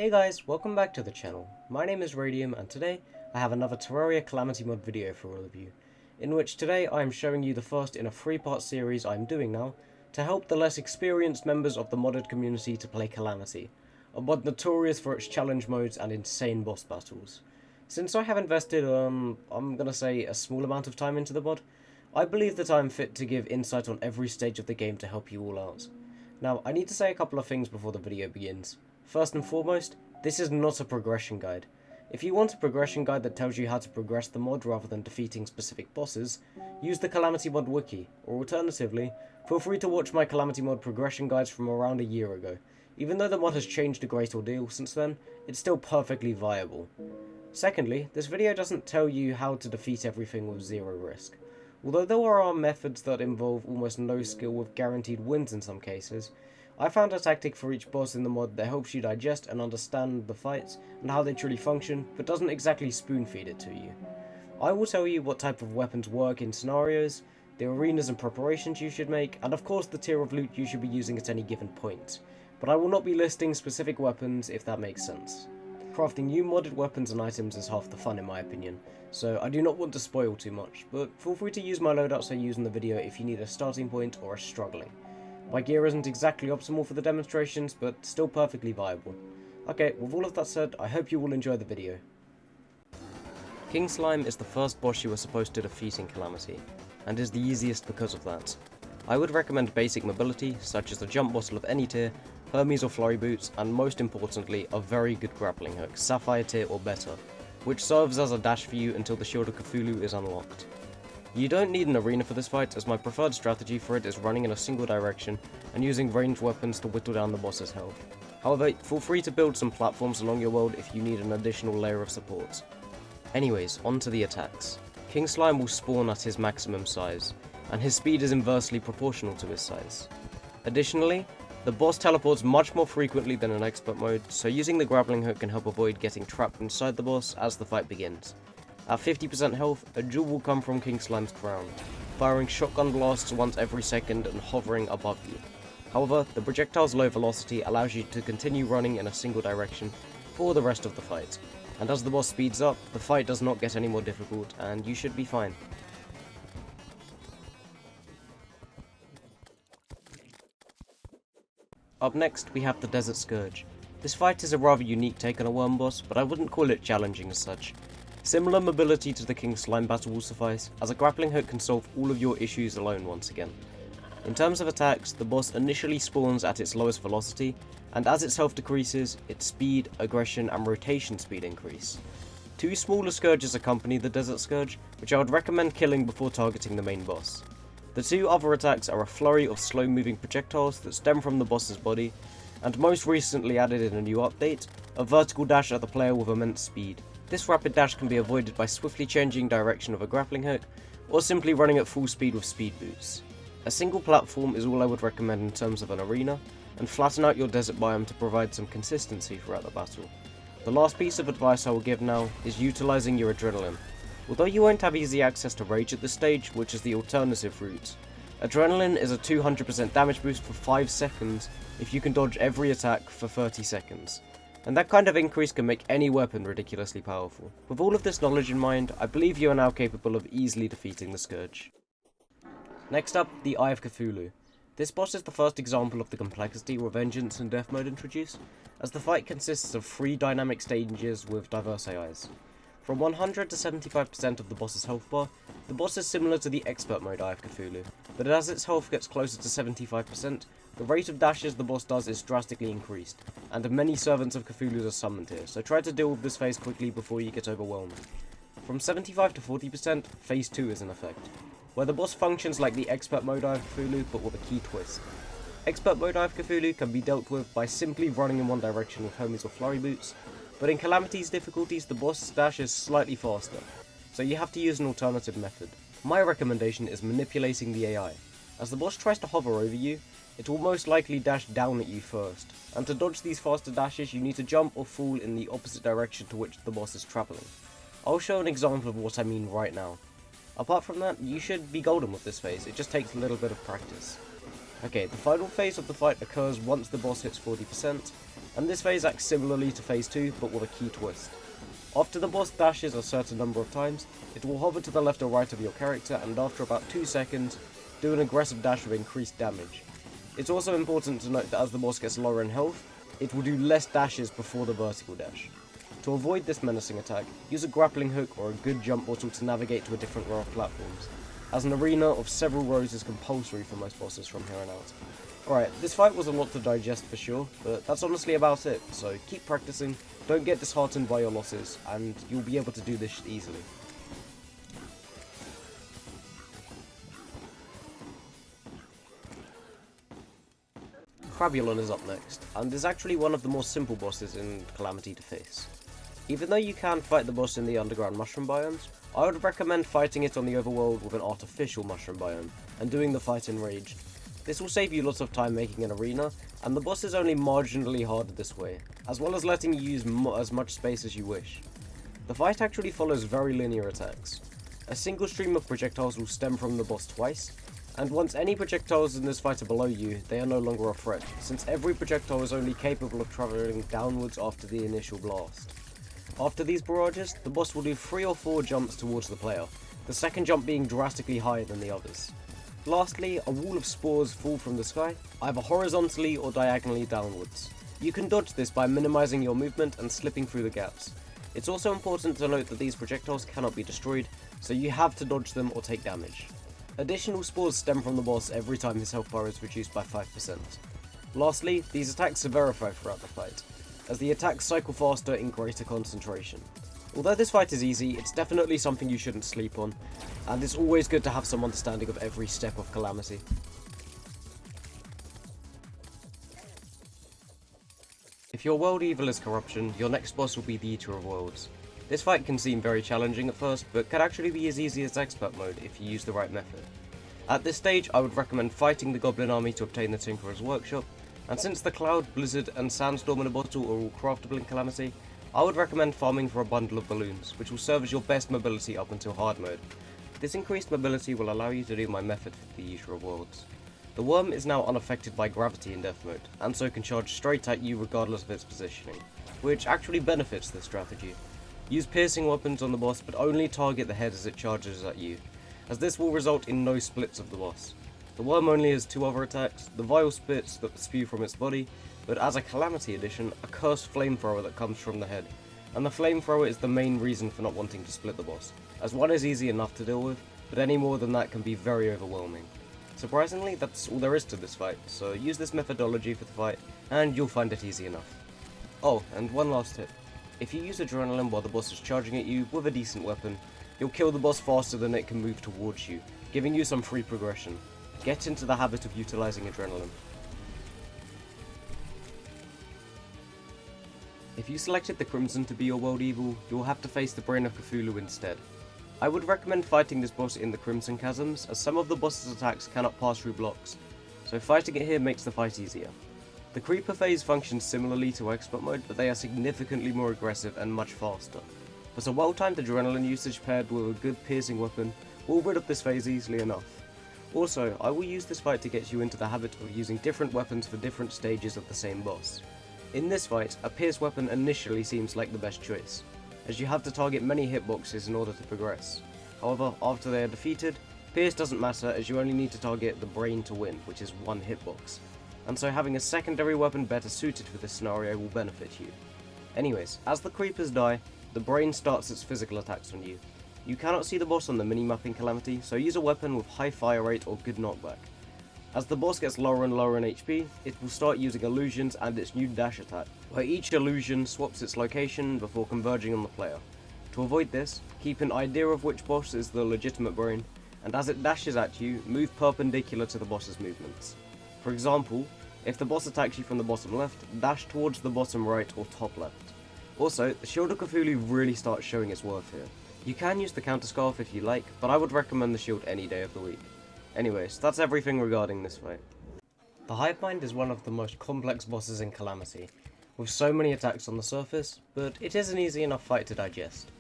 Hey guys, welcome back to the channel. My name is Radium and today I have another Terraria Calamity mod video for all of you, in which today I am showing you the first in a 3-part series I am doing now to help the less experienced members of the modded community to play Calamity, a mod notorious for its challenge modes and insane boss battles. Since I have invested, I'm gonna say a small amount of time into the mod, I believe that I am fit to give insight on every stage of the game to help you all out. Now, I need to say a couple of things before the video begins. First and foremost, this is not a progression guide. If you want a progression guide that tells you how to progress the mod rather than defeating specific bosses, use the Calamity mod wiki, or alternatively, feel free to watch my Calamity mod progression guides from around a year ago. Even though the mod has changed a great deal since then, it's still perfectly viable. Secondly, this video doesn't tell you how to defeat everything with zero risk. Although there are methods that involve almost no skill with guaranteed wins in some cases, I found a tactic for each boss in the mod that helps you digest and understand the fights and how they truly function, but doesn't exactly spoon feed it to you. I will tell you what type of weapons work in scenarios, the arenas and preparations you should make, and of course the tier of loot you should be using at any given point, but I will not be listing specific weapons if that makes sense. Crafting new modded weapons and items is half the fun in my opinion, so I do not want to spoil too much, but feel free to use my loadouts I use in the video if you need a starting point or are struggling. My gear isn't exactly optimal for the demonstrations, but still perfectly viable. Okay, with all of that said, I hope you will enjoy the video. King Slime is the first boss you are supposed to defeat in Calamity, and is the easiest because of that. I would recommend basic mobility, such as the jump bottle of any tier, Hermes or Flurry boots, and most importantly, a very good grappling hook, Sapphire tier or better, which serves as a dash for you until the Shield of Cthulhu is unlocked. You don't need an arena for this fight, as my preferred strategy for it is running in a single direction and using ranged weapons to whittle down the boss's health. However, feel free to build some platforms along your world if you need an additional layer of support. Anyways, on to the attacks. King Slime will spawn at his maximum size, and his speed is inversely proportional to his size. Additionally, the boss teleports much more frequently than in expert mode, so using the grappling hook can help avoid getting trapped inside the boss as the fight begins. At 50% health, a jewel will come from King Slime's crown, firing shotgun blasts once every second and hovering above you. However, the projectile's low velocity allows you to continue running in a single direction for the rest of the fight, and as the boss speeds up, the fight does not get any more difficult and you should be fine. Up next, we have the Desert Scourge. This fight is a rather unique take on a worm boss, but I wouldn't call it challenging as such. Similar mobility to the King Slime battle will suffice, as a grappling hook can solve all of your issues alone once again. In terms of attacks, the boss initially spawns at its lowest velocity, and as its health decreases, its speed, aggression, and rotation speed increase. Two smaller scourges accompany the Desert Scourge, which I would recommend killing before targeting the main boss. The two other attacks are a flurry of slow-moving projectiles that stem from the boss's body, and most recently added in a new update, a vertical dash at the player with immense speed. This rapid dash can be avoided by swiftly changing direction of a grappling hook, or simply running at full speed with speed boots. A single platform is all I would recommend in terms of an arena, and flatten out your desert biome to provide some consistency throughout the battle. The last piece of advice I will give now is utilizing your adrenaline. Although you won't have easy access to rage at this stage, which is the alternative route, adrenaline is a 200% damage boost for 5 seconds if you can dodge every attack for 30 seconds. And that kind of increase can make any weapon ridiculously powerful. With all of this knowledge in mind, I believe you are now capable of easily defeating the Scourge. Next up, the Eye of Cthulhu. This boss is the first example of the complexity Revengeance and Deathmode introduce, as the fight consists of 3 dynamic stages with diverse AIs. From 100 to 75% of the boss's health bar, the boss is similar to the Expert Mode Eye of Cthulhu, but as its health gets closer to 75%, the rate of dashes the boss does is drastically increased, and many servants of Cthulhu are summoned here, so try to deal with this phase quickly before you get overwhelmed. From 75 to 40%, phase 2 is in effect, where the boss functions like the Expert Mode Eye of Cthulhu, but with a key twist. Expert Mode Eye of Cthulhu can be dealt with by simply running in one direction with Hermes or Flurry boots, but in Calamity's difficulties the boss dash is slightly faster, so you have to use an alternative method. My recommendation is manipulating the AI. As the boss tries to hover over you, it will most likely dash down at you first, and to dodge these faster dashes you need to jump or fall in the opposite direction to which the boss is travelling. I'll show an example of what I mean right now. Apart from that, you should be golden with this phase, it just takes a little bit of practice. Okay, the final phase of the fight occurs once the boss hits 40%, and this phase acts similarly to phase 2, but with a key twist. After the boss dashes a certain number of times, it will hover to the left or right of your character, and after about 2 seconds, do an aggressive dash with increased damage. It's also important to note that as the boss gets lower in health, it will do less dashes before the vertical dash. To avoid this menacing attack, use a grappling hook or a good jump bottle to navigate to a different row of platforms, as an arena of several rows is compulsory for most bosses from here on out. Alright, this fight was a lot to digest for sure, but that's honestly about it, so keep practicing, don't get disheartened by your losses, and you'll be able to do this easily. Crabulon is up next, and is actually one of the more simple bosses in Calamity to face. Even though you can fight the boss in the underground mushroom biomes, I would recommend fighting it on the overworld with an artificial mushroom biome, and doing the fight in rage. This will save you lots of time making an arena, and the boss is only marginally harder this way, as well as letting you use as much space as you wish. The fight actually follows very linear attacks. A single stream of projectiles will stem from the boss twice, and once any projectiles in this fight are below you, they are no longer a threat, since every projectile is only capable of travelling downwards after the initial blast. After these barrages, the boss will do 3 or 4 jumps towards the player, the second jump being drastically higher than the others. Lastly, a wall of spores fall from the sky, either horizontally or diagonally downwards. You can dodge this by minimizing your movement and slipping through the gaps. It's also important to note that these projectiles cannot be destroyed, so you have to dodge them or take damage. Additional spores stem from the boss every time his health bar is reduced by 5%. Lastly, these attacks are verified throughout the fight, as the attacks cycle faster in greater concentration. Although this fight is easy, it's definitely something you shouldn't sleep on, and it's always good to have some understanding of every step of Calamity. If your world evil is corruption, your next boss will be the Eater of Worlds. This fight can seem very challenging at first, but can actually be as easy as expert mode if you use the right method. At this stage, I would recommend fighting the Goblin army to obtain the Tinkerer's Workshop, and since the Cloud, Blizzard and Sandstorm in a bottle are all craftable in Calamity, I would recommend farming for a bundle of balloons, which will serve as your best mobility up until hard mode. This increased mobility will allow you to do my method for the Eater of Worlds. The worm is now unaffected by gravity in Deathmode, and so can charge straight at you regardless of its positioning, which actually benefits this strategy. Use piercing weapons on the boss, but only target the head as it charges at you, as this will result in no splits of the boss. The worm only has 2 other attacks, the vile spits that spew from its body, but as a Calamity edition, a cursed flamethrower that comes from the head, and the flamethrower is the main reason for not wanting to split the boss, as 1 is easy enough to deal with, but any more than that can be very overwhelming. Surprisingly, that's all there is to this fight, so use this methodology for the fight, and you'll find it easy enough. Oh, and one last tip. If you use adrenaline while the boss is charging at you with a decent weapon, you'll kill the boss faster than it can move towards you, giving you some free progression. Get into the habit of utilizing adrenaline. If you selected the Crimson to be your world evil, you'll have to face the Brain of Cthulhu instead. I would recommend fighting this boss in the Crimson Chasms, as some of the boss's attacks cannot pass through blocks, so fighting it here makes the fight easier. The Creeper phase functions similarly to Expert Mode, but they are significantly more aggressive and much faster. But a well-timed adrenaline usage paired with a good piercing weapon will rid of this phase easily enough. Also, I will use this fight to get you into the habit of using different weapons for different stages of the same boss. In this fight, a pierce weapon initially seems like the best choice, as you have to target many hitboxes in order to progress. However, after they are defeated, pierce doesn't matter as you only need to target the brain to win, which is 1 hitbox, and so having a secondary weapon better suited for this scenario will benefit you. Anyways, as the creepers die, the brain starts its physical attacks on you. You cannot see the boss on the minimap in Calamity, so use a weapon with high fire rate or good knockback. As the boss gets lower and lower in HP, it will start using illusions and its new dash attack, where each illusion swaps its location before converging on the player. To avoid this, keep an idea of which boss is the legitimate brain, and as it dashes at you, move perpendicular to the boss's movements. For example, if the boss attacks you from the bottom left, dash towards the bottom right or top left. Also, the Shield of Cthulhu really starts showing its worth here. You can use the counterscarf if you like, but I would recommend the shield any day of the week. Anyways, that's everything regarding this fight. The Hive Mind is one of the most complex bosses in Calamity, with so many attacks on the surface, but it is an easy enough fight to digest.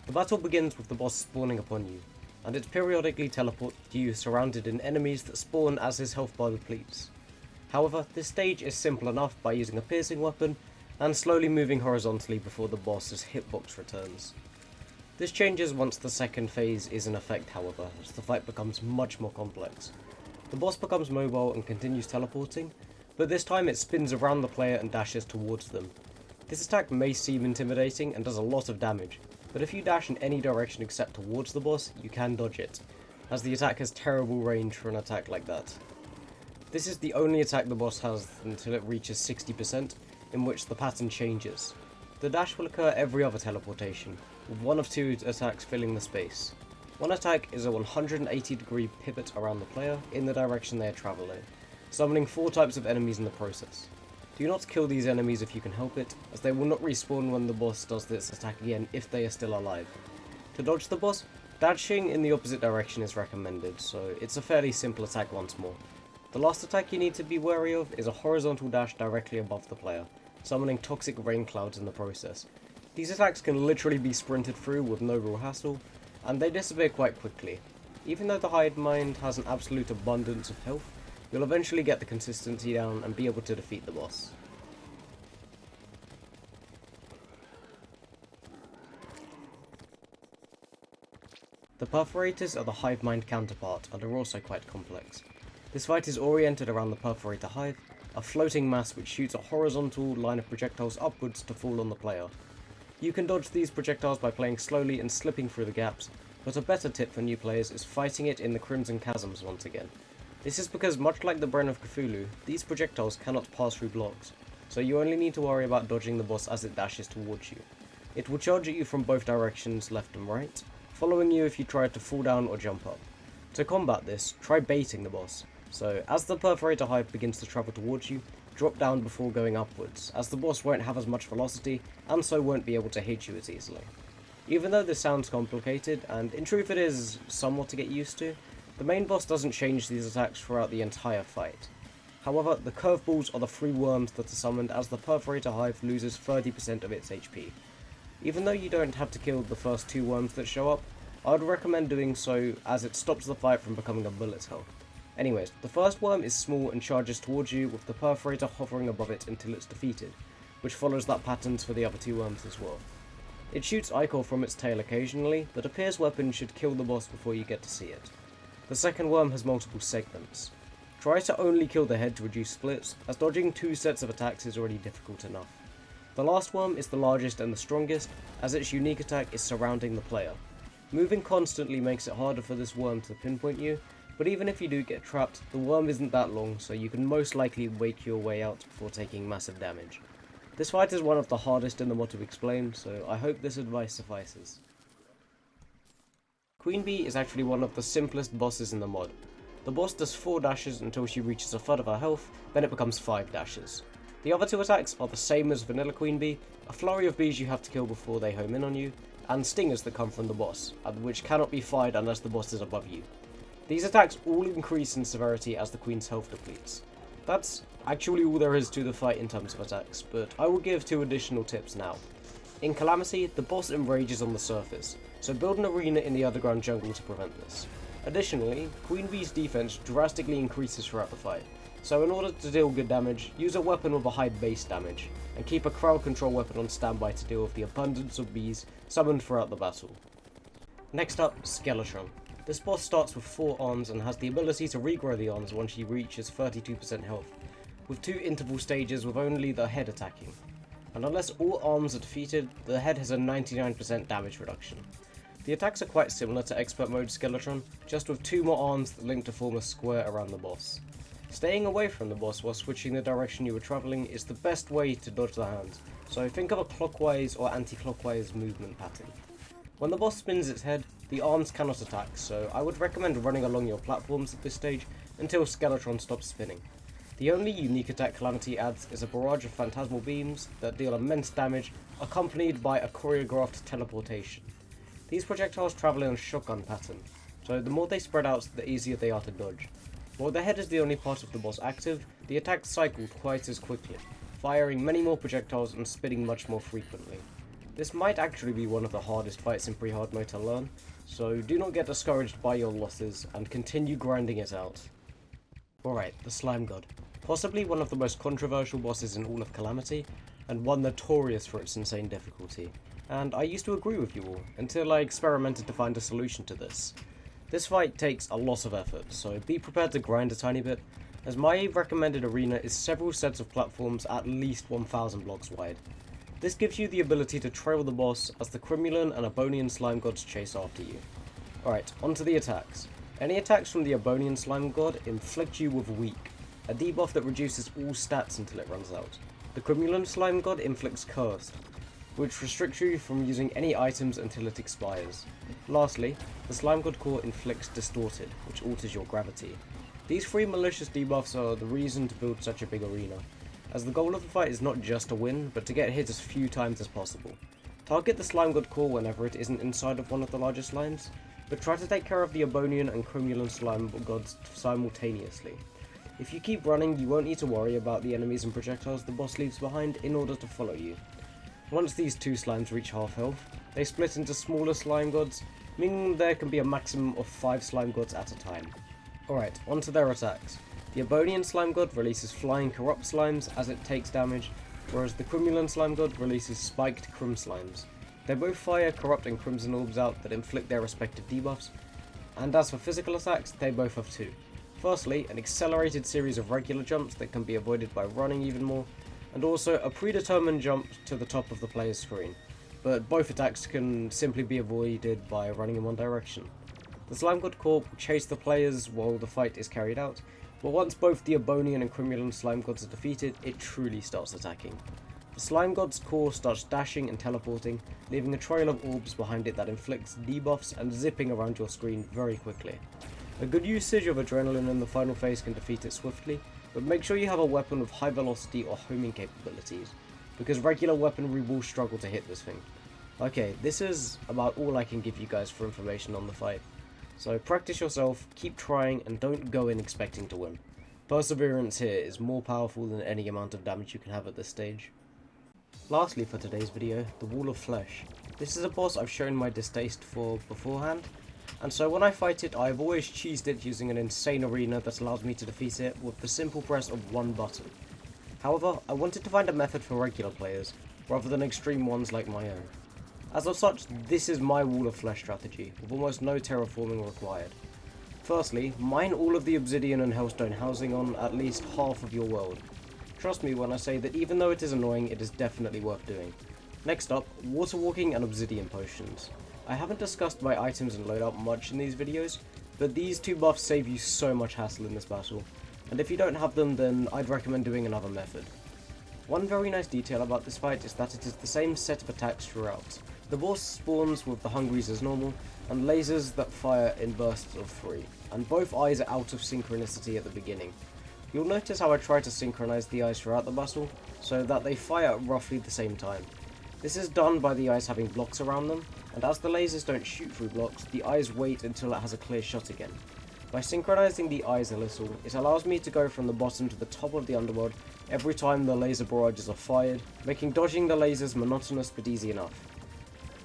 The battle begins with the boss spawning upon you, and it periodically teleports you surrounded in enemies that spawn as his health bar depletes. However, this stage is simple enough by using a piercing weapon and slowly moving horizontally before the boss's hitbox returns. This changes once the second phase is in effect, however, as the fight becomes much more complex. The boss becomes mobile and continues teleporting, but this time it spins around the player and dashes towards them. This attack may seem intimidating and does a lot of damage, but if you dash in any direction except towards the boss, you can dodge it, as the attack has terrible range for an attack like that. This is the only attack the boss has until it reaches 60%, in which the pattern changes. The dash will occur every other teleportation, with one of two attacks filling the space. One attack is a 180-degree pivot around the player in the direction they are travelling, summoning 4 types of enemies in the process. Do not kill these enemies if you can help it, as they will not respawn when the boss does this attack again if they are still alive. To dodge the boss, dashing in the opposite direction is recommended, so it's a fairly simple attack once more. The last attack you need to be wary of is a horizontal dash directly above the player, summoning toxic rain clouds in the process. These attacks can literally be sprinted through with no real hassle, and they disappear quite quickly. Even though the Hive Mind has an absolute abundance of health, you'll eventually get the consistency down and be able to defeat the boss. The Perforators are the Hive Mind counterpart and are also quite complex. This fight is oriented around the Perforator Hive, a floating mass which shoots a horizontal line of projectiles upwards to fall on the player. You can dodge these projectiles by playing slowly and slipping through the gaps, but a better tip for new players is fighting it in the Crimson Chasms once again. This is because, much like the Brain of Cthulhu, these projectiles cannot pass through blocks, so you only need to worry about dodging the boss as it dashes towards you. It will charge at you from both directions, left and right, following you if you try to fall down or jump up. To combat this, try baiting the boss. So, as the Perforator Hive begins to travel towards you, drop down before going upwards, as the boss won't have as much velocity, and so won't be able to hit you as easily. Even though this sounds complicated, and in truth it is somewhat to get used to, the main boss doesn't change these attacks throughout the entire fight. However, the curveballs are the 3 worms that are summoned as the Perforator Hive loses 30% of its HP. Even though you don't have to kill the first 2 worms that show up, I would recommend doing so as it stops the fight from becoming a bullet hell. Anyways, the first worm is small and charges towards you with the Perforator hovering above it until it's defeated, which follows that pattern for the other 2 worms as well. It shoots ichor from its tail occasionally, but a pierce weapon should kill the boss before you get to see it. The second worm has multiple segments. Try to only kill the head to reduce splits, as dodging 2 sets of attacks is already difficult enough. The last worm is the largest and the strongest, as its unique attack is surrounding the player. Moving constantly makes it harder for this worm to pinpoint you, but even if you do get trapped, the worm isn't that long, so you can most likely wake your way out before taking massive damage. This fight is one of the hardest in the mod to explain, so I hope this advice suffices. Queen Bee is actually one of the simplest bosses in the mod. The boss does 4 dashes until she reaches a third of her health, then it becomes 5 dashes. The other 2 attacks are the same as Vanilla Queen Bee, a flurry of bees you have to kill before they home in on you, and stingers that come from the boss, which cannot be fired unless the boss is above you. These attacks all increase in severity as the queen's health depletes. That's actually all there is to the fight in terms of attacks, but I will give 2 additional tips now. In Calamity, the boss enrages on the surface, so build an arena in the underground jungle to prevent this. Additionally, Queen Bee's defense drastically increases throughout the fight, so in order to deal good damage, use a weapon with a high base damage, and keep a crowd control weapon on standby to deal with the abundance of bees summoned throughout the battle. Next up, Skeletron. This boss starts with 4 arms and has the ability to regrow the arms once she reaches 32% health, with 2 interval stages with only the head attacking. And unless all arms are defeated, the head has a 99% damage reduction. The attacks are quite similar to Expert Mode Skeletron, just with 2 more arms that link to form a square around the boss. Staying away from the boss while switching the direction you were travelling is the best way to dodge the hands, so think of a clockwise or anti-clockwise movement pattern. When the boss spins its head, the arms cannot attack, so I would recommend running along your platforms at this stage until Skeletron stops spinning. The only unique attack Calamity adds is a barrage of phantasmal beams that deal immense damage, accompanied by a choreographed teleportation. These projectiles travel in a shotgun pattern, so the more they spread out, the easier they are to dodge. While the head is the only part of the boss active, the attacks cycle twice as quickly, firing many more projectiles and spinning much more frequently. This might actually be one of the hardest fights in Pre-Hardmode to learn, so do not get discouraged by your losses and continue grinding it out. Alright, the Slime God. Possibly one of the most controversial bosses in all of Calamity, and one notorious for its insane difficulty. And I used to agree with you all, until I experimented to find a solution to this. This fight takes a lot of effort, so be prepared to grind a tiny bit, as my recommended arena is several sets of platforms at least 1000 blocks wide. This gives you the ability to trail the boss as the Crimulan and Ebonian Slime Gods chase after you. Alright, onto the attacks. Any attacks from the Ebonian Slime God inflict you with Weak, a debuff that reduces all stats until it runs out. The Crimulan Slime God inflicts Cursed, which restricts you from using any items until it expires. Lastly, the Slime God Core inflicts Distorted, which alters your gravity. These three malicious debuffs are the reason to build such a big arena, as the goal of the fight is not just to win, but to get hit as few times as possible. Target the Slime God Core whenever it isn't inside of one of the larger slimes, but try to take care of the Ebonian and Crimulan Slime Gods simultaneously. If you keep running, you won't need to worry about the enemies and projectiles the boss leaves behind in order to follow you. Once these two slimes reach half health, they split into smaller slime gods, meaning there can be a maximum of 5 slime gods at a time. Alright, onto their attacks. The Ebonian Slime God releases flying corrupt slimes as it takes damage, whereas the Crimulan Slime God releases spiked crim slimes. They both fire corrupt and crimson orbs out that inflict their respective debuffs, and as for physical attacks, they both have 2. Firstly, an accelerated series of regular jumps that can be avoided by running even more, and also a predetermined jump to the top of the player's screen, but both attacks can simply be avoided by running in one direction. The Slime God Core will chase the players while the fight is carried out, but once both the Ebonian and Crimulan Slime Gods are defeated, it truly starts attacking. The Slime God's core starts dashing and teleporting, leaving a trail of orbs behind it that inflicts debuffs and zipping around your screen very quickly. A good usage of adrenaline in the final phase can defeat it swiftly, but make sure you have a weapon with high velocity or homing capabilities, because regular weaponry will struggle to hit this thing. Okay, this is about all I can give you guys for information on the fight. So practice yourself, keep trying, and don't go in expecting to win. Perseverance here is more powerful than any amount of damage you can have at this stage. Lastly for today's video, the Wall of Flesh. This is a boss I've shown my distaste for beforehand, and so when I fight it, I've always cheesed it using an insane arena that allows me to defeat it with the simple press of one button. However, I wanted to find a method for regular players, rather than extreme ones like my own. As of such, this is my Wall of Flesh strategy, with almost no terraforming required. Firstly, mine all of the obsidian and hellstone housing on at least half of your world. Trust me when I say that even though it is annoying, it is definitely worth doing. Next up, water walking and obsidian potions. I haven't discussed my items and loadout much in these videos, but these two buffs save you so much hassle in this battle, and if you don't have them, then I'd recommend doing another method. One very nice detail about this fight is that it is the same set of attacks throughout. The boss spawns with the hungries as normal, and lasers that fire in bursts of 3, and both eyes are out of synchronicity at the beginning. You'll notice how I try to synchronize the eyes throughout the battle, so that they fire at roughly the same time. This is done by the eyes having blocks around them, and as the lasers don't shoot through blocks, the eyes wait until it has a clear shot again. By synchronizing the eyes a little, it allows me to go from the bottom to the top of the underworld every time the laser barrages are fired, making dodging the lasers monotonous but easy enough.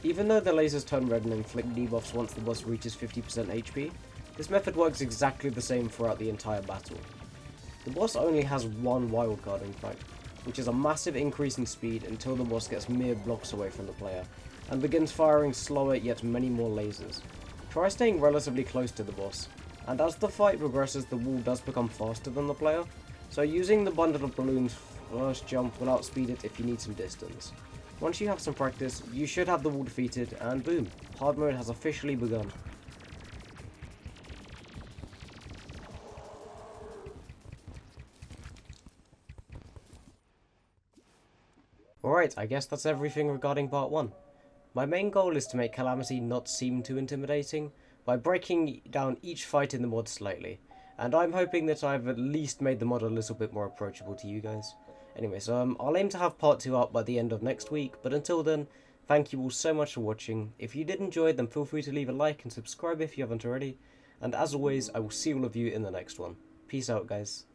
Even though the lasers turn red and inflict debuffs once the boss reaches 50% HP, this method works exactly the same throughout the entire battle. The boss only has one wildcard in fact, which is a massive increase in speed until the boss gets mere blocks away from the player, and begins firing slower yet many more lasers. Try staying relatively close to the boss, and as the fight progresses the wall does become faster than the player, so using the bundle of balloons first jump will outspeed it if you need some distance. Once you have some practice, you should have the wall defeated, and boom, hard mode has officially begun. Alright, I guess that's everything regarding part 1. My main goal is to make Calamity not seem too intimidating, by breaking down each fight in the mod slightly, and I'm hoping that I've at least made the mod a little bit more approachable to you guys. Anyway, so I'll aim to have part 2 up by the end of next week, but until then, thank you all so much for watching. If you did enjoy, then feel free to leave a like and subscribe if you haven't already, and as always, I will see all of you in the next one. Peace out, guys.